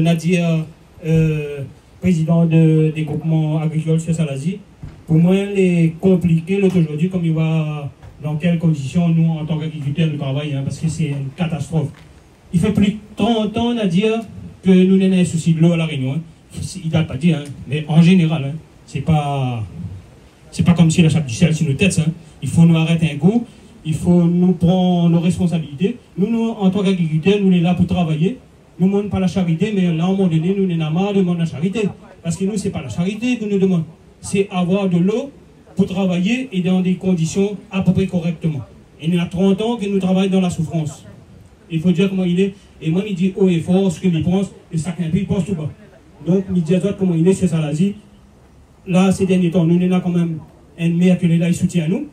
Nadia, président des groupements agricoles sur Salazie, pour moi, il est compliqué aujourd'hui, comme il va, dans quelles conditions nous, en tant qu'agriculteurs, nous travaillons, parce que c'est une catastrophe. Il fait plus de 30 ans, Nadia, que nous n'avons un souci de l'eau à La Réunion. Il ne date pas dire, mais en général, c'est pas comme si la chape du ciel sur nos têtes. Il faut nous arrêter un coup, il faut nous prendre nos responsabilités. Nous en tant qu'agriculteurs, nous sommes là pour travailler. Nous ne demandons pas la charité, mais là, à un moment donné, nous n'avons marre de demander la charité. Parce que nous, ce n'est pas la charité que nous demandons. C'est avoir de l'eau pour travailler et dans des conditions à peu près correctement. Et il y a 30 ans que nous travaillons dans la souffrance. Il faut dire comment il est. Et moi, il dit haut et fort ce qu'il pense, et chacun il pense tout bas. Donc, il dit à toi comment il est sur Salazie. Là, ces derniers temps, nous avons quand même un maire qui est là, il soutient nous.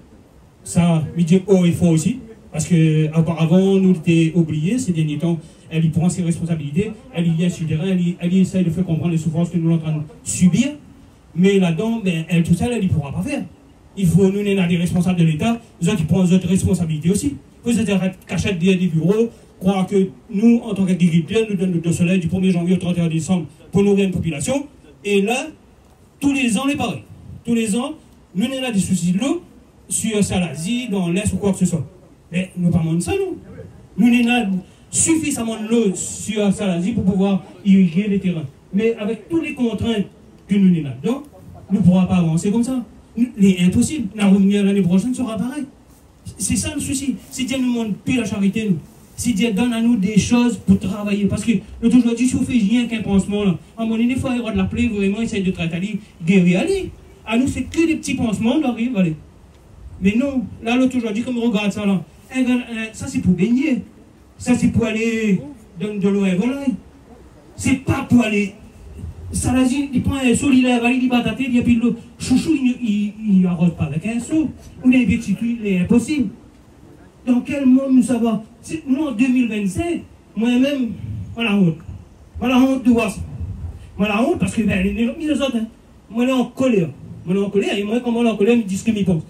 Ça, il dit haut et fort aussi. Parce qu'auparavant, nous étions oubliés. Ces derniers temps, elle y prend ses responsabilités. Elle y vient sur le terrain. Elle y essaie de faire comprendre les souffrances que nous sommes en train de subir. Mais là-dedans, ben, elle tout seule, elle ne pourra pas faire. Il faut, nous, des responsables de l'État. Nous autres, ils prennent d'autres responsabilités aussi. Vous êtes cachette des bureaux. Croire que nous, en tant qu'agriculteurs, nous donnons le soleil du 1er janvier au 31 décembre pour nourrir une population. Et là, tous les ans, les pareil. Tous les ans, nous avons des soucis de l'eau sur Salazie, dans l'Est ou quoi que ce soit. Mais nous ne parlons pas de ça, nous. Nous avons suffisamment de l'eau sur Salazie pour pouvoir irriguer les terrains. Mais avec toutes les contraintes que nous avons là-dedans, nous ne pourrons pas avancer comme ça. C'est impossible. L'année prochaine sera pareil. C'est ça le souci. Si Dieu nous montre plus la charité, nous. Si Dieu donne à nous des choses pour travailler. Parce que aujourd'hui, si on fait rien qu'un pansement, là, à un moment donné, il faut avoir de la plaie, vraiment essayer de traiter, aller, guérir, aller. À nous, c'est que des petits pansements, on arrive, allez. Mais non, là, l'autre aujourd'hui, comme on regarde ça, là, ça c'est pour baigner. Ça c'est pour aller donner de l'eau à un volaille. C'est pas pour aller. Salazie, il prend un seau, il a validé, il bat la tête, et puis le chouchou, il n'arrose pas avec un seau. On a un petit truc, il est impossible. Dans quel monde nous savons? Nous, en 2025, moi-même, voilà honte. Voilà honte de voir ça. Voilà honte parce que, ben, les autres, hein, moi, je suis en colère. Moi, je suis en colère, et moi, comment on est en colère, ils disent ce qu'ils pensent.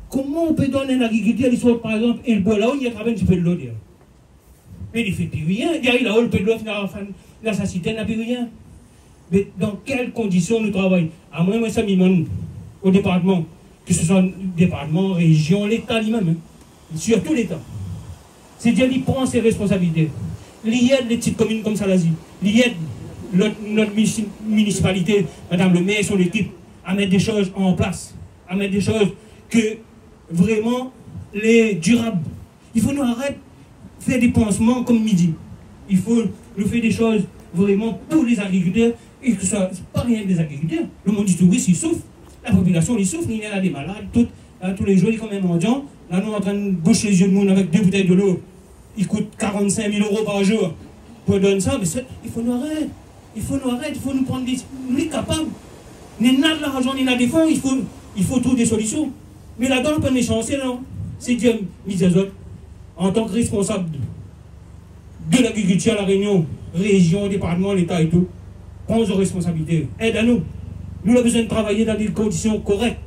Comment on peut donner un agriculteur, il sort, par exemple, et le bois là-haut, il y a travaillé un petit peu de l'eau, d'ailleurs. Mais il ne fait plus rien. Il y a là-haut, le peu de l'eau, dans sa cité, il n'a plus rien. Mais dans quelles conditions nous travaillons? À moi, ça me demande au département, que ce soit le département, région, l'État lui-même, hein. Surtout l'État. C'est Dieu qui prend ses responsabilités. Il y a des petites communes comme Salazie. Il y a notre municipalité, Madame le maire et son équipe, à mettre des choses en place. À mettre des choses que vraiment les durables. Il faut nous arrêter de faire des pansements comme midi. Il faut nous faire des choses vraiment pour les agriculteurs et que ce soit pas rien que des agriculteurs. Le monde du tourisme, il souffre. La population, il souffre. Il y a des malades. Tous les jours, il y a quand même mendiants. Là, nous, on est en train de boucher les yeux de monde avec 2 bouteilles de l'eau. Il coûte 45 000 € par jour pour donner ça. Mais il faut nous arrêter. Il faut nous arrêter. Il faut nous prendre des... Nous sommes capables. Nous n'avons pas l'argent, ni des fonds. Il faut trouver des solutions. Mais là-dedans, on peut pas chancer, non. C'est Dieu, mis aux autres, en tant que responsable de l'agriculture à La Réunion, région, département, l'État et tout, prends nos responsabilités. Aide à nous. Nous avons besoin de travailler dans des conditions correctes.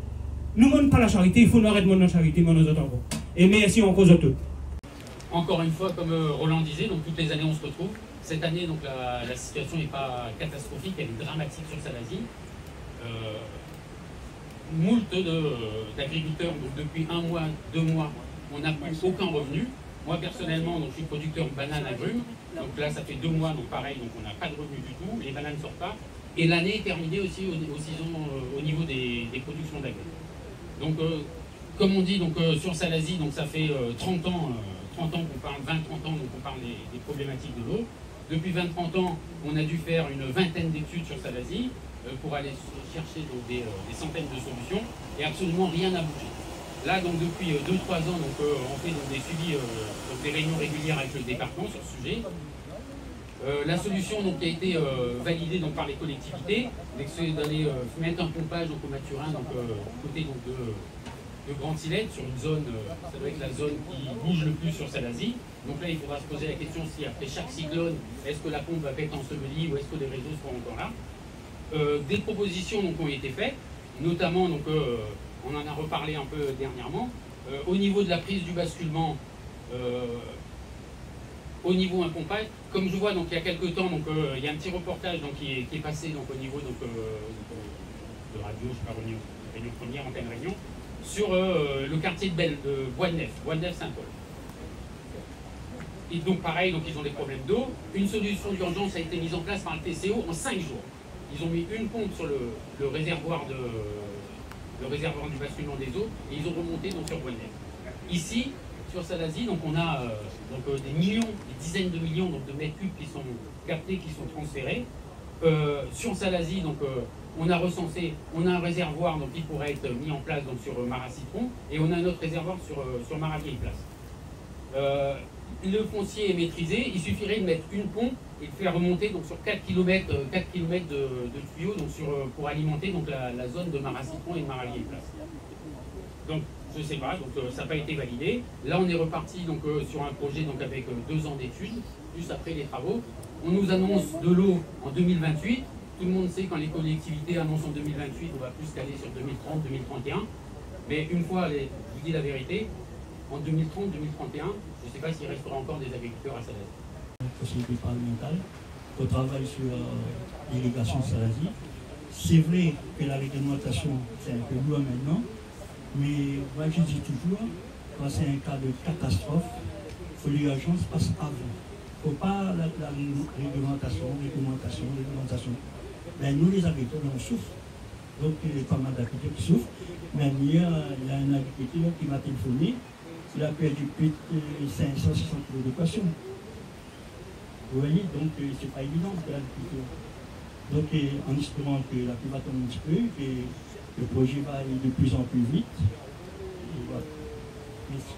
Nous ne demandons pas la charité, il faut nous arrêter de demander la charité, mais nous autres encore. Et merci encore à tous. Encore une fois, comme Roland disait, donc toutes les années on se retrouve. Cette année, donc la situation n'est pas catastrophique, elle est dramatique sur Salazie. Moult d'agriculteurs, donc depuis 1 mois, 2 mois, on n'a plus aucun revenu. Moi personnellement, donc, je suis producteur de bananes agrumes. Donc là, ça fait 2 mois, donc pareil, donc on n'a pas de revenu du tout. Les bananes ne sortent pas. Et l'année est terminée aussi au niveau des productions d'agrumes. Donc, comme on dit, donc, sur Salazie, donc, ça fait 30 ans qu'on parle, 20-30 ans, donc on parle des problématiques de l'eau. Depuis 20-30 ans, on a dû faire une vingtaine d'études sur Salazie pour aller chercher donc, des centaines de solutions, et absolument rien n'a bougé. Là, donc, depuis 2-3 ans, donc, on fait donc, des suivis, donc, des réunions régulières avec le département sur ce sujet. La solution donc, qui a été validée donc, par les collectivités, c'est d'aller mettre un pompage donc, au Mathurin, donc, côté donc, de Grande Silette, sur une zone, ça doit être la zone qui bouge le plus sur Salazie. Donc là, il faudra se poser la question si après chaque cyclone, est-ce que la pompe va être ensevelie ou est-ce que les réseaux seront encore là. Des propositions donc, ont été faites, notamment, donc, on en a reparlé un peu dernièrement, au niveau de la prise du basculement. au niveau incompatible. Comme je vois, donc, il y a quelques temps, donc, il y a un petit reportage donc, qui est passé donc, au niveau donc, de radio, je ne sais pas, réunion première, antenne réunion, sur le quartier de Bois-de-Neuf, Bois-de-Neuf-Saint-Paul. Et donc pareil, donc, ils ont des problèmes d'eau. Une solution d'urgence a été mise en place par le TCO en 5 jours. Ils ont mis une pompe sur le réservoir du basculement des eaux et ils ont remonté donc, sur Bois-de-Neuf. Ici, sur Salazie, donc on a des millions, des dizaines de millions donc, de mètres cubes qui sont captés, qui sont transférés. Sur Salazie, donc on a recensé, on a un réservoir donc, qui pourrait être mis en place donc, sur Marat-Citron et on a un autre réservoir sur Marat-Vieille-Place. Le foncier est maîtrisé, il suffirait de mettre une pompe et de faire remonter donc, sur 4 km de tuyaux donc, pour alimenter donc, la zone de Marat-Citron et de Marat-Vieille-Place. Donc je ne sais pas, donc ça n'a pas été validé. Là on est reparti donc, sur un projet donc, avec 2 ans d'études, juste après les travaux. On nous annonce de l'eau en 2028. Tout le monde sait quand les collectivités annoncent en 2028, on va plus caler sur 2030, 2031. Mais une fois, je vous dis la vérité, en 2030, 2031, je ne sais pas s'il restera encore des agriculteurs à Salazie. Possibilité parlementaire, au travail sur l'irrigation de Salazie. C'est vrai que la réglementation, c'est un peu loin maintenant, mais moi je dis toujours, quand c'est un cas de catastrophe, il faut que l'urgence passe avant. Il ne faut pas la réglementation. Ben, nous les agriculteurs, on souffre. Donc il y a pas mal d'agriculteurs qui souffrent. Mais il y a un agriculteur qui m'a téléphoné. Il a perdu plus de 560 kg de poisson. Vous voyez, donc c'est pas évident pour l'agriculture. Donc en espérant que la pluie va tomber un petit peu, que le projet va aller de plus en plus vite. Et voilà. Merci.